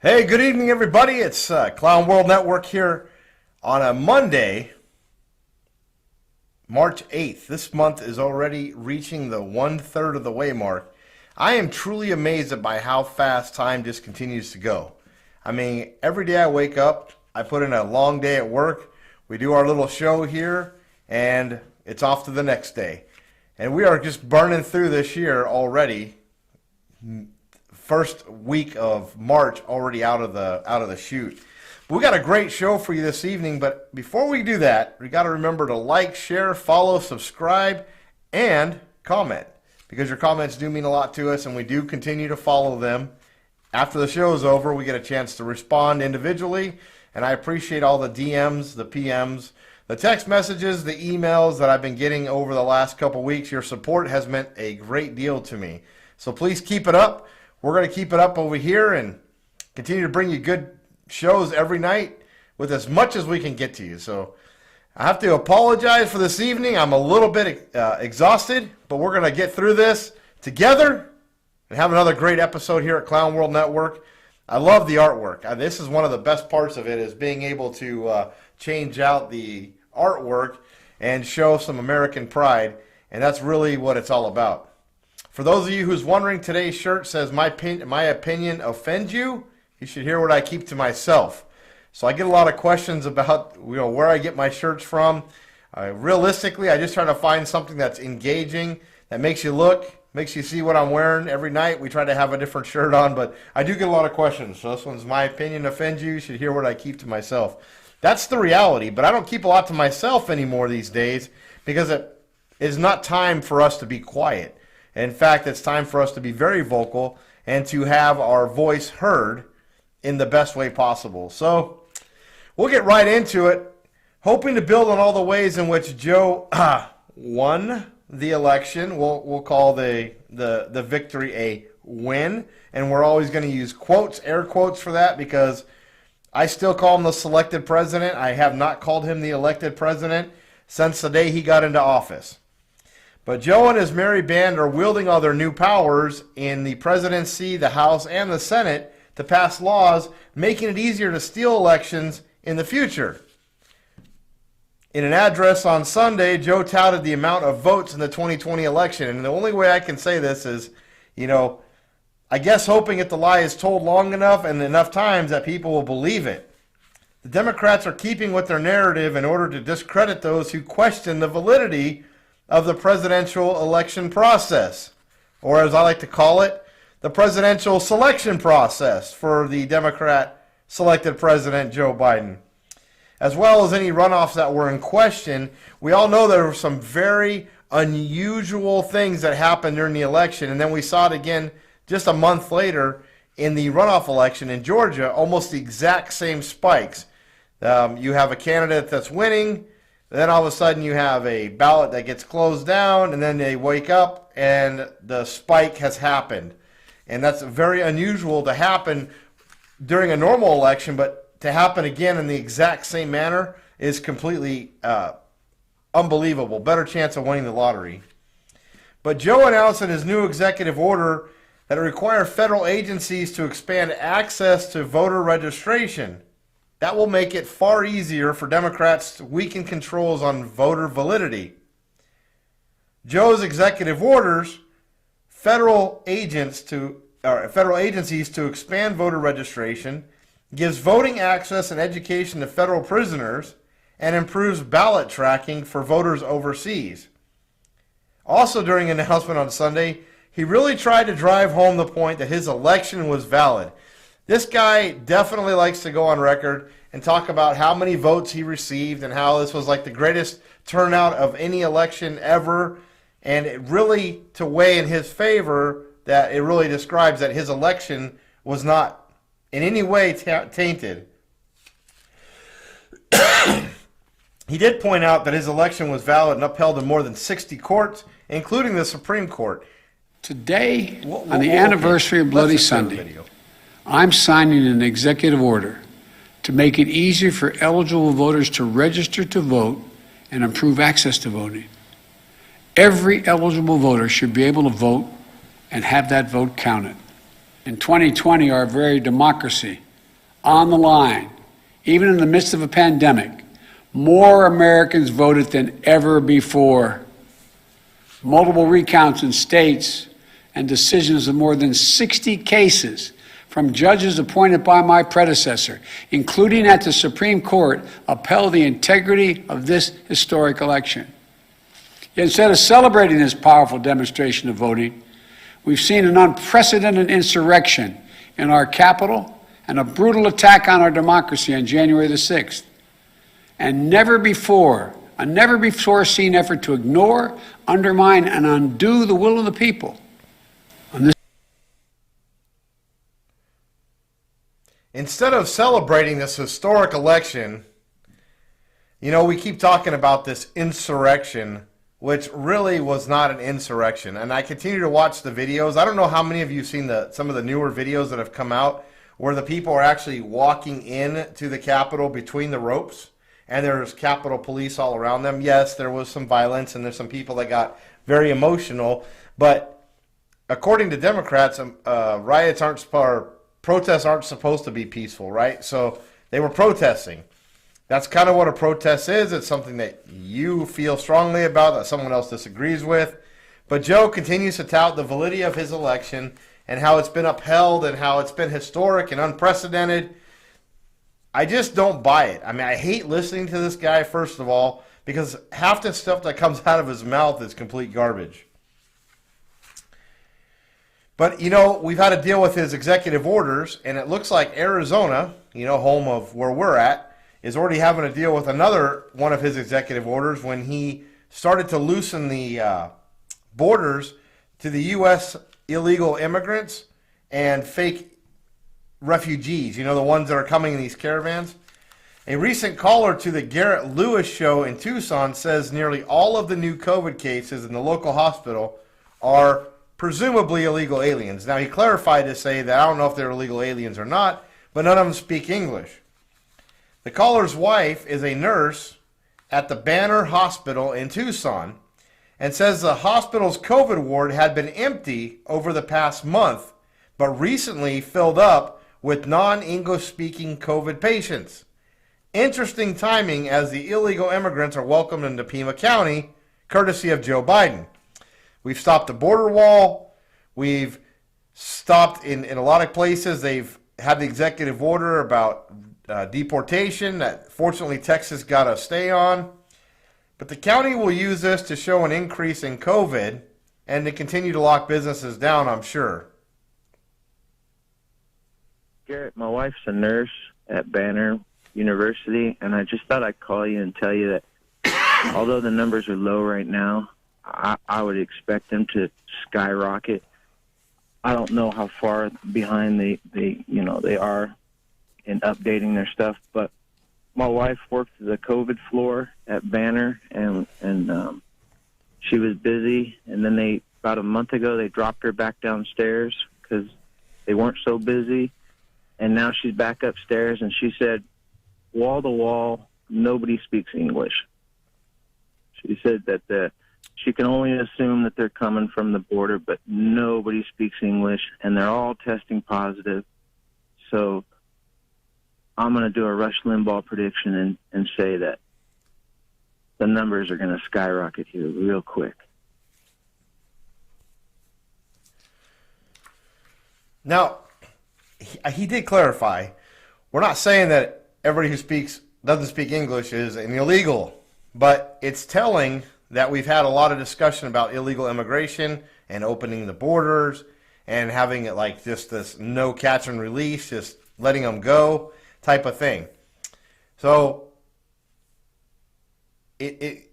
Hey, good evening, everybody. It's Clown World Network here on a Monday, March 8th. This month is already reaching the 1/3 of the way mark. I am truly amazed by how fast time just continues to go. I mean, every day I wake up, I put in a long day at work. We do our little show here, and it's off to the next day. And we are just burning through this year already. First week of March already out of the chute. We got a great show for you this evening, but before we do that, we got to remember to like, share, follow, subscribe, and comment, because your comments do mean a lot to us, and we do continue to follow them. After the show is over, we get a chance to respond individually, and I appreciate all the DMs, the PMs, the text messages, the emails that I've been getting over the last couple weeks. Your support has meant a great deal to me, so please keep it up. We're going to keep it up over here and continue to bring you good shows every night with as much as we can get to you. So I have to apologize for this evening. I'm a little bit exhausted, but we're going to get through this together and have another great episode here at Clown World Network. I love the artwork. This is one of the best parts of it, is being able to change out the artwork and show some American pride, and that's really what it's all about. For those of you who's wondering, today's shirt says, my opinion offends you? You should hear what I keep to myself. So I get a lot of questions about where I get my shirts from. Realistically, I just try to find something that's engaging, that makes you look, makes you see what I'm wearing. Every night we try to have a different shirt on, but I do get a lot of questions. So this one's, my opinion offends you? You should hear what I keep to myself. That's the reality, but I don't keep a lot to myself anymore these days, because it is not time for us to be quiet. In fact, it's time for us to be very vocal and to have our voice heard in the best way possible. So we'll get right into it, hoping to build on all the ways in which Joe won the election. We'll call the victory a win, and we're always going to use quotes, air quotes, for that, because I still call him the selected president. I have not called him the elected president since the day he got into office. But Joe and his merry band are wielding all their new powers in the presidency, the House, and the Senate to pass laws making it easier to steal elections in the future. In an address on Sunday, Joe touted the amount of votes in the 2020 election. And the only way I can say this is, I guess hoping that the lie is told long enough and enough times that people will believe it. The Democrats are keeping with their narrative in order to discredit those who question the validity of the presidential election process, or as I like to call it, the presidential selection process for the Democrat-selected President Joe Biden. As well as any runoffs that were in question, we all know there were some very unusual things that happened during the election, and then we saw it again just a month later in the runoff election in Georgia, almost the exact same spikes. You have a candidate that's winning, then all of a sudden you have a ballot that gets closed down, and then they wake up and the spike has happened. And that's very unusual to happen during a normal election, but to happen again in the exact same manner is completely unbelievable. Better chance of winning the lottery. But Joe announced in his new executive order that it requires federal agencies to expand access to voter registration. That will make it far easier for Democrats to weaken controls on voter validity. Joe's executive orders federal agencies to expand voter registration, gives voting access and education to federal prisoners, and improves ballot tracking for voters overseas. Also, during an announcement on Sunday, he really tried to drive home the point that his election was valid. This guy definitely likes to go on record and talk about how many votes he received and how this was like the greatest turnout of any election ever, and it really to weigh in his favor that it really describes that his election was not in any way tainted. He did point out that his election was valid and upheld in more than 60 courts, including the Supreme Court. Today, on the anniversary of Bloody Sunday, I'm signing an executive order to make it easier for eligible voters to register to vote and improve access to voting. Every eligible voter should be able to vote and have that vote counted. In 2020, our very democracy on the line, even in the midst of a pandemic, more Americans voted than ever before. Multiple recounts in states and decisions of more than 60 cases from judges appointed by my predecessor, including at the Supreme Court, upheld the integrity of this historic election. Yet instead of celebrating this powerful demonstration of voting, we've seen an unprecedented insurrection in our capital and a brutal attack on our democracy on January the 6th. And a never before seen effort to ignore, undermine, and undo the will of the people. Instead of celebrating this historic election, you know, we keep talking about this insurrection, which really was not an insurrection. And I continue to watch the videos. I don't know how many of you have seen some of the newer videos that have come out where the people are actually walking in to the Capitol between the ropes, and there's Capitol Police all around them. Yes, there was some violence, and there's some people that got very emotional. But according to Democrats, protests aren't supposed to be peaceful, right? So they were protesting. That's kind of what a protest is. It's something that you feel strongly about that someone else disagrees with. But Joe continues to tout the validity of his election and how it's been upheld and how it's been historic and unprecedented. I just don't buy it. I mean, I hate listening to this guy, first of all, because half the stuff that comes out of his mouth is complete garbage. But, you know, we've had to deal with his executive orders, and it looks like Arizona, you know, home of where we're at, is already having to deal with another one of his executive orders when he started to loosen the borders to the U.S. illegal immigrants and fake refugees, you know, the ones that are coming in these caravans. A recent caller to the Garrett Lewis show in Tucson says nearly all of the new COVID cases in the local hospital are presumably illegal aliens. Now, he clarified to say that I don't know if they're illegal aliens or not, but none of them speak English. The caller's wife is a nurse at the Banner Hospital in Tucson and says the hospital's COVID ward had been empty over the past month, but recently filled up with non-English speaking COVID patients. Interesting timing as the illegal immigrants are welcomed into Pima County, courtesy of Joe Biden. We've stopped the border wall. We've stopped in a lot of places. They've had the executive order about deportation that fortunately Texas got a stay on. But the county will use this to show an increase in COVID and to continue to lock businesses down, I'm sure. Garrett, my wife's a nurse at Banner University, and I just thought I'd call you and tell you that although the numbers are low right now, I would expect them to skyrocket. I don't know how far behind they are in updating their stuff, but my wife worked the COVID floor at Banner, and she was busy. And then about a month ago, they dropped her back downstairs because they weren't so busy. And now she's back upstairs, and she said, wall to wall, nobody speaks English. She said that she can only assume that they're coming from the border, but nobody speaks English, and they're all testing positive. So I'm going to do a Rush Limbaugh prediction and say that the numbers are going to skyrocket here real quick. Now, he did clarify, we're not saying that everybody who doesn't speak English is an illegal, but it's telling that we've had a lot of discussion about illegal immigration and opening the borders and having it like just this no catch and release, just letting them go type of thing. So it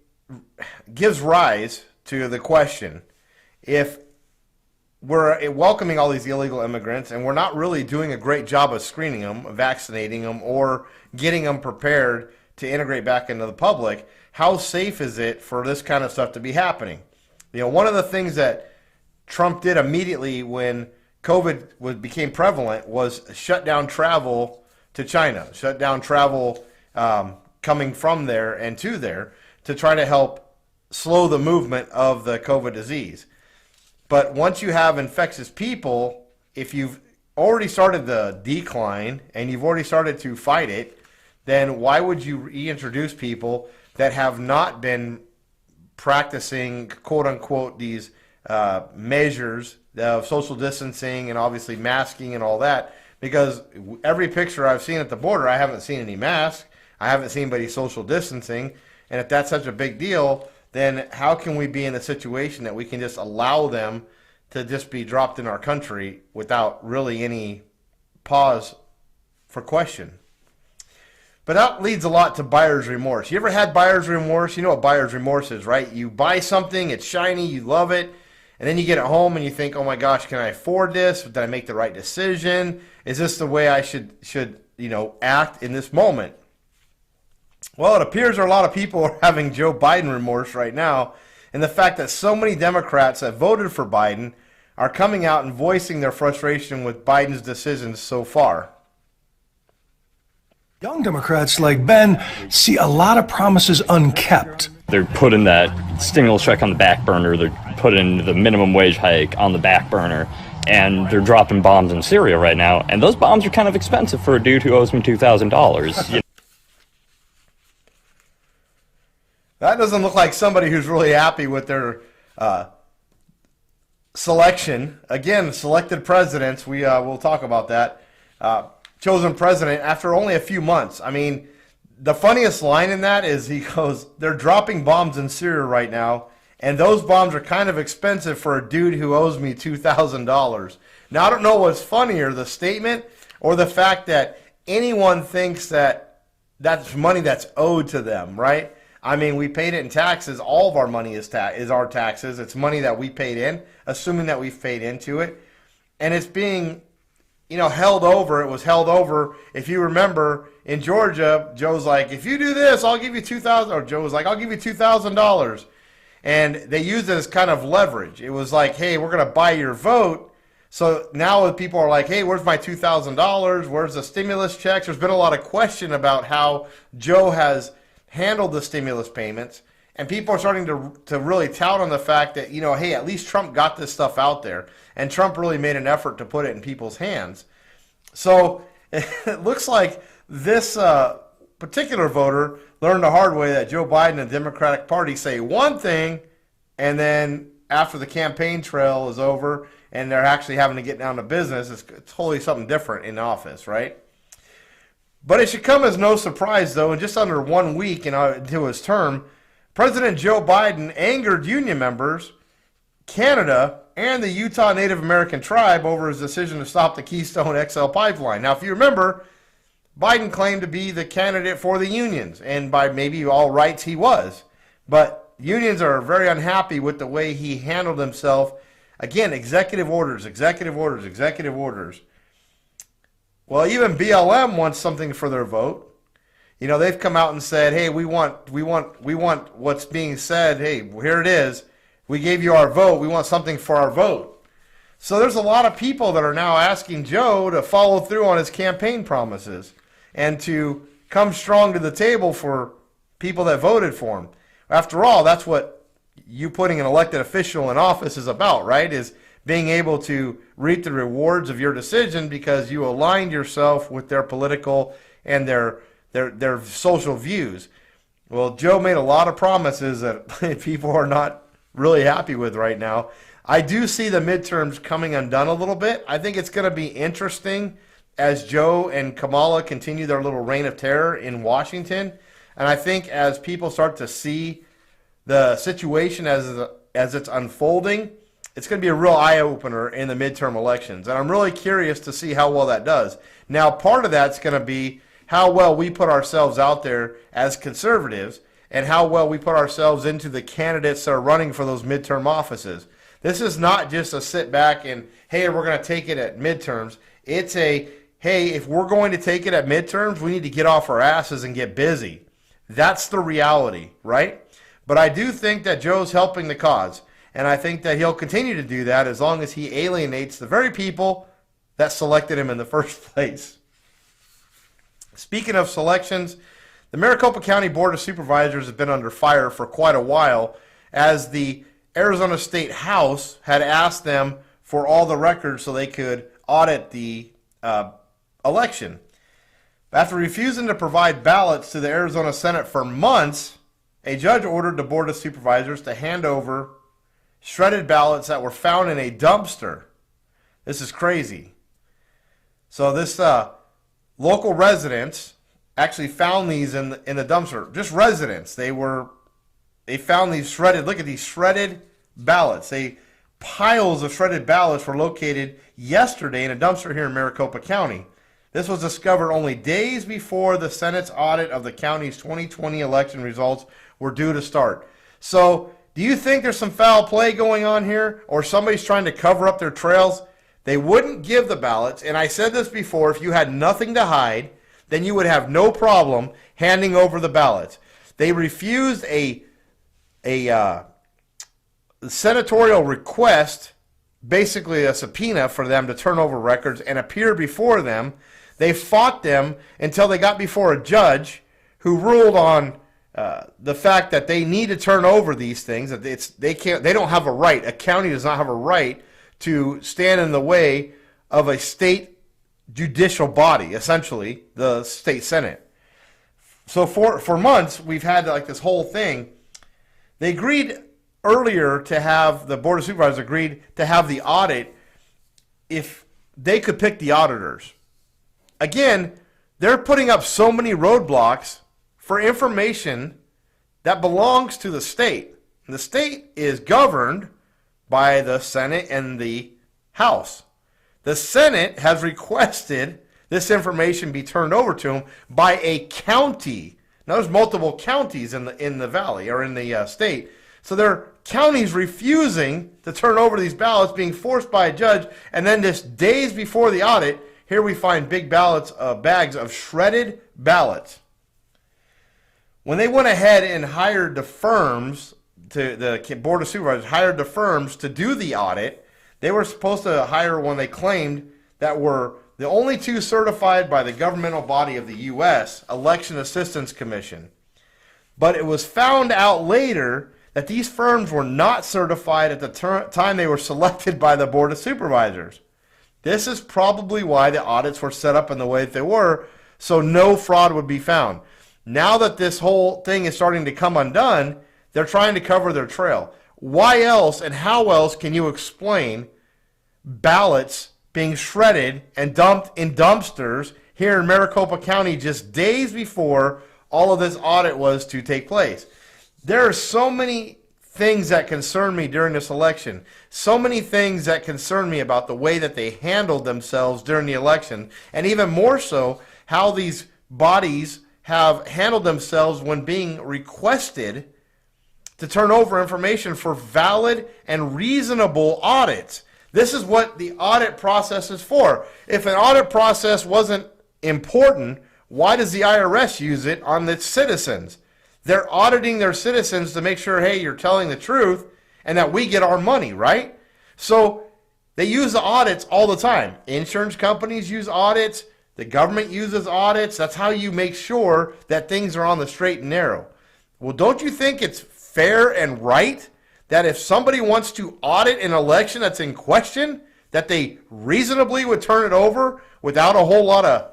gives rise to the question, if we're welcoming all these illegal immigrants and we're not really doing a great job of screening them, vaccinating them, or getting them prepared to integrate back into the public, how safe is it for this kind of stuff to be happening? You know, one of the things that Trump did immediately when COVID became prevalent was shut down travel to China, shut down travel coming from there and to there to try to help slow the movement of the COVID disease. But once you have infectious people, if you've already started the decline and you've already started to fight it, then why would you reintroduce people that have not been practicing, quote unquote, these measures of social distancing and obviously masking and all that? Because every picture I've seen at the border, I haven't seen any masks. I haven't seen anybody social distancing. And if that's such a big deal, then how can we be in a situation that we can just allow them to just be dropped in our country without really any pause for question? But that leads a lot to buyer's remorse. You ever had buyer's remorse? You know what buyer's remorse is, right? You buy something, it's shiny, you love it, and then you get it home and you think, oh my gosh, can I afford this? Did I make the right decision? Is this the way I should act in this moment? Well, it appears there are a lot of people are having Joe Biden remorse right now, and the fact that so many Democrats that voted for Biden are coming out and voicing their frustration with Biden's decisions so far. Young Democrats like Ben see a lot of promises unkept. They're putting that stimulus check on the back burner. They're putting the minimum wage hike on the back burner. And they're dropping bombs in Syria right now. And those bombs are kind of expensive for a dude who owes me $2,000. That doesn't look like somebody who's really happy with their selection. Again, selected presidents. We'll talk about that. Chosen president after only a few months. I mean, the funniest line in that is he goes, they're dropping bombs in Syria right now, and those bombs are kind of expensive for a dude who owes me $2,000. Now, I don't know what's funnier, the statement or the fact that anyone thinks that that's money that's owed to them, right? I mean, we paid it in taxes. All of our money is our taxes. It's money that we paid in, assuming that we've paid into it. And it's being held over. It was held over. If you remember, in Georgia, Joe's like, if you do this, I'll give you $2,000. Or Joe was like, I'll give you $2,000. And they used it as kind of leverage. It was like, hey, we're going to buy your vote. So now people are like, hey, where's my $2,000? Where's the stimulus checks? There's been a lot of question about how Joe has handled the stimulus payments. And people are starting to really tout on the fact that, hey, at least Trump got this stuff out there. And Trump really made an effort to put it in people's hands. So it looks like this particular voter learned the hard way that Joe Biden and the Democratic Party say one thing, and then after the campaign trail is over and they're actually having to get down to business, it's totally something different in office, right? But it should come as no surprise, though, in just under 1 week into his term, President Joe Biden angered union members, Canada, and the Utah Native American tribe over his decision to stop the Keystone XL pipeline. Now, if you remember, Biden claimed to be the candidate for the unions, and by maybe all rights he was. But unions are very unhappy with the way he handled himself. Again, executive orders, executive orders, executive orders. Well, even BLM wants something for their vote. They've come out and said, hey, we want what's being said. Hey, here it is. We gave you our vote. We want something for our vote. So there's a lot of people that are now asking Joe to follow through on his campaign promises and to come strong to the table for people that voted for him. After all, that's what you putting an elected official in office is about, right? Is being able to reap the rewards of your decision because you aligned yourself with their political and their social views. Well, Joe made a lot of promises that people are not really happy with right now. I do see the midterms coming undone a little bit. I think it's going to be interesting as Joe and Kamala continue their little reign of terror in Washington. And I think as people start to see the situation as it's unfolding, it's going to be a real eye-opener in the midterm elections. And I'm really curious to see how well that does. Now, part of that's going to be how well we put ourselves out there as conservatives and how well we put ourselves into the candidates that are running for those midterm offices. This is not just a sit back and, hey, we're going to take it at midterms. It's a, hey, if we're going to take it at midterms, we need to get off our asses and get busy. That's the reality, right? But I do think that Joe's helping the cause. And I think that he'll continue to do that as long as he alienates the very people that selected him in the first place. Speaking of selections, the Maricopa County Board of Supervisors has been under fire for quite a while as the Arizona State House had asked them for all the records so they could audit the election. After refusing to provide ballots to the Arizona Senate for months, a judge ordered the Board of Supervisors to hand over shredded ballots that were found in a dumpster. This is crazy. So this local residents actually found these in the dumpster. Just residents. They found these shredded. Look at these shredded ballots. Piles of shredded ballots were located yesterday in a dumpster here in Maricopa County. This was discovered only days before the Senate's audit of the county's 2020 election results were due to start. So, do you think there's some foul play going on here, or somebody's trying to cover up their trails? They wouldn't give the ballots, and I said this before, if you had nothing to hide, then you would have no problem handing over the ballots. They refused a senatorial request, basically a subpoena for them to turn over records and appear before them. They fought them until they got before a judge who ruled on the fact that they need to turn over these things. That they don't have a right. A county does not have a right to stand in the way of a state judicial body, essentially the state Senate. So for months we've had like this whole thing. They agreed earlier to have the Board of Supervisors agreed to have the audit if they could pick the auditors. Again, they're putting up so many roadblocks for information that belongs to the state. The state is governed by the Senate and the House. The Senate has requested this information be turned over to them by a county. Now, there's multiple counties in the valley or in the state. So there are counties refusing to turn over these ballots, being forced by a judge, and then just days before the audit, here we find big bags of shredded ballots. When they went ahead and hired the firms, the Board of Supervisors hired the firms to do the audit, they were supposed to hire one they claimed that were the only two certified by the governmental body of the U.S., Election Assistance Commission. But it was found out later that these firms were not certified at the time they were selected by the Board of Supervisors. This is probably why the audits were set up in the way that they were, so no fraud would be found. Now that this whole thing is starting to come undone, they're trying to cover their trail. Why else and how else can you explain ballots being shredded and dumped in dumpsters here in Maricopa County just days before all of this audit was to take place? There are so many things that concern me during this election. So many things that concern me about the way that they handled themselves during the election, and even more so, how these bodies have handled themselves when being requested to turn over information for valid and reasonable audits. This is what the audit process is for. If an audit process wasn't important, why does the IRS use it on its citizens? They're auditing their citizens to make sure, hey, you're telling the truth and that we get our money, right? So they use the audits all the time. Insurance companies use audits. The government uses audits. That's how you make sure that things are on the straight and narrow. Well, don't you think it's fair and right that if somebody wants to audit an election that's in question, that they reasonably would turn it over without a whole lot of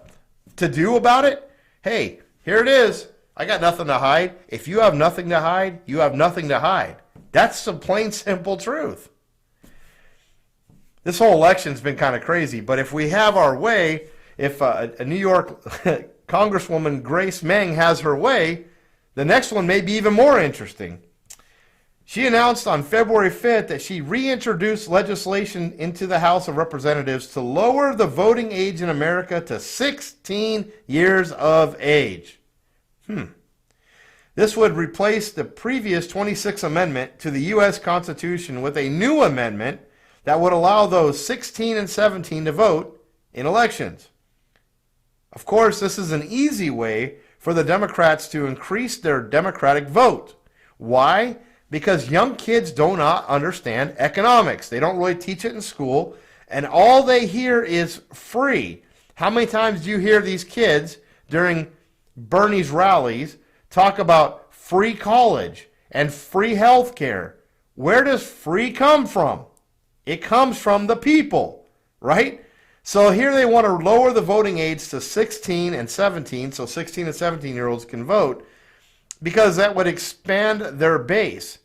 to do about it? Hey, here it is. I got nothing to hide. If you have nothing to hide, you have nothing to hide. That's the plain, simple truth. This whole election's been kind of crazy, but if we have our way, if a New York Congresswoman Grace Meng has her way, the next one may be even more interesting. She announced on February 5th that she reintroduced legislation into the House of Representatives to lower the voting age in America to 16 years of age. This would replace the previous 26th Amendment to the U.S. Constitution with a new amendment that would allow those 16 and 17 to vote in elections. Of course, this is an easy way for the Democrats to increase their Democratic vote. Why? Because young kids do not understand economics. They don't really teach it in school, and all they hear is free. How many times do you hear these kids during Bernie's rallies talk about free college and free health care? Where does free come from? It comes from the people, right? So here they want to lower the voting age to 16 and 17, so 16 and 17-year-olds can vote, because that would expand their base.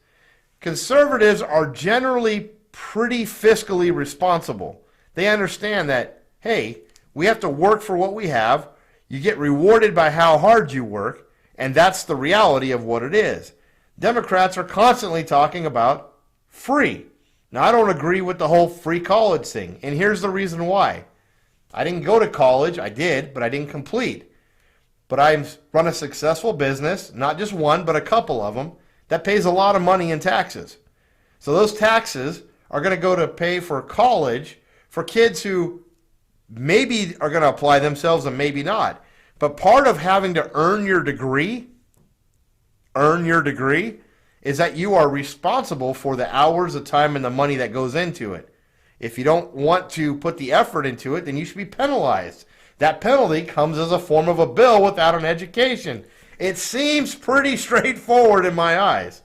Conservatives are generally pretty fiscally responsible. They understand that, hey, we have to work for what we have. You get rewarded by how hard you work, and that's the reality of what it is. Democrats are constantly talking about free. Now, I don't agree with the whole free college thing, and here's the reason why. I didn't go to college. I did, but I didn't complete. But I run a successful business, not just one, but a couple of them, that pays a lot of money in taxes. So those taxes are going to go to pay for college for kids who maybe are going to apply themselves and maybe not. But part of having to earn your degree, is that you are responsible for the hours, the time, and the money that goes into it. If you don't want to put the effort into it, then you should be penalized. That penalty comes as a form of a bill without an education. It seems pretty straightforward in my eyes.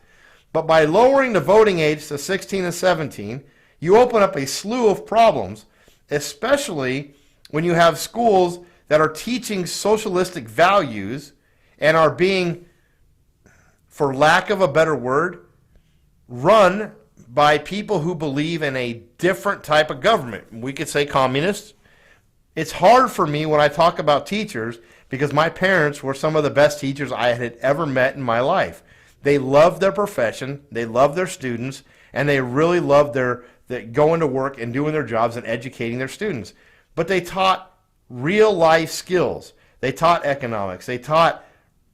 But by lowering the voting age to 16 and 17, you open up a slew of problems, especially when you have schools that are teaching socialistic values and are being, for lack of a better word, run by people who believe in a different type of government. We could say communists. It's hard for me when I talk about teachers because my parents were some of the best teachers I had ever met in my life. They loved their profession, they loved their students, and they really loved their going to work and doing their jobs and educating their students. But they taught real life skills. They taught economics. They taught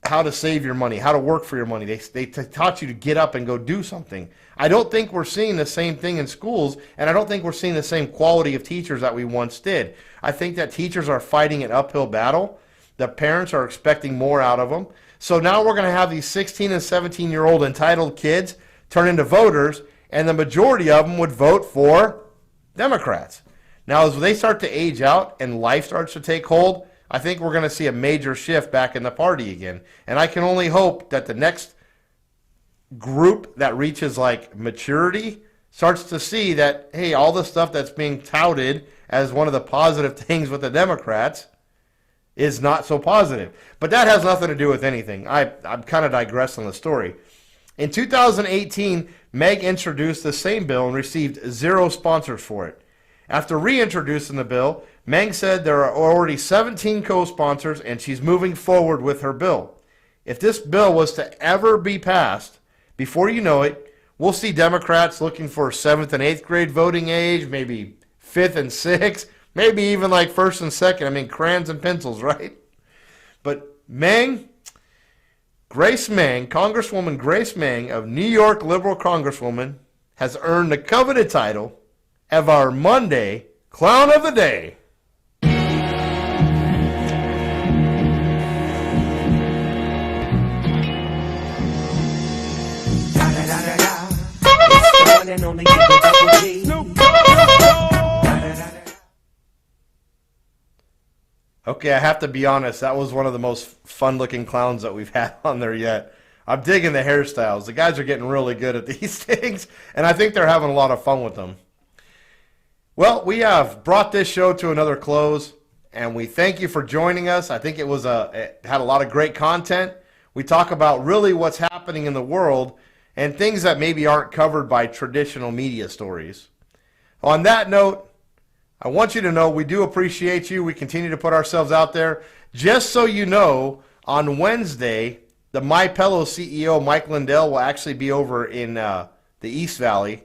how to save your money, how to work for your money. They taught you to get up and go do something. I don't think we're seeing the same thing in schools, and I don't think we're seeing the same quality of teachers that we once did. I think that teachers are fighting an uphill battle. The parents are expecting more out of them. So now we're going to have these 16 and 17-year-old entitled kids turn into voters, and the majority of them would vote for Democrats. Now, as they start to age out and life starts to take hold, I think we're going to see a major shift back in the party again. And I can only hope that the next group that reaches like maturity starts to see that, hey, all the stuff that's being touted as one of the positive things with the Democrats is not so positive. But that has nothing to do with anything. I'm kind of digressing the story. In 2018, Meg introduced the same bill and received 0 sponsors for it. After reintroducing the bill, Meng said there are already 17 co-sponsors and she's moving forward with her bill. If this bill was to ever be passed, before you know it, we'll see Democrats looking for 7th and 8th grade voting age, maybe 5th and 6th, maybe even like 1st and 2nd. I mean, crayons and pencils, right? But Grace Meng, Congresswoman Grace Meng of New York Liberal Congresswoman, has earned the coveted title of our Monday Clown of the Day. Okay, I have to be honest, that was one of the most fun-looking clowns that we've had on there yet. I'm digging the hairstyles. The guys are getting really good at these things, and I think they're having a lot of fun with them. Well, we have brought this show to another close, and we thank you for joining us. I think it had a lot of great content. We talk about really what's happening in the world and things that maybe aren't covered by traditional media stories. On that note, I want you to know we do appreciate you. We continue to put ourselves out there. Just so you know, on Wednesday, the MyPillow CEO, Mike Lindell, will actually be over in the East Valley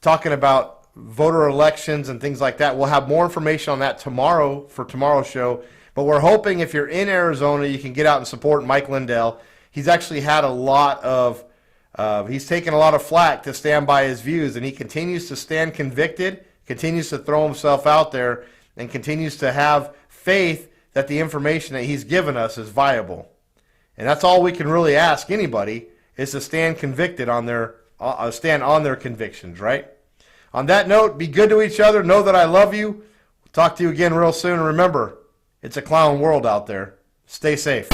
talking about voter elections and things like that. We'll have more information on that tomorrow for tomorrow's show. But we're hoping if you're in Arizona, you can get out and support Mike Lindell. He's actually had he's taken a lot of flack to stand by his views, and he continues to stand convicted, continues to throw himself out there, and continues to have faith that the information that he's given us is viable. And that's all we can really ask anybody, is to stand convicted on stand on their convictions, right? On that note, be good to each other. Know that I love you. We'll talk to you again real soon. And remember, it's a clown world out there. Stay safe.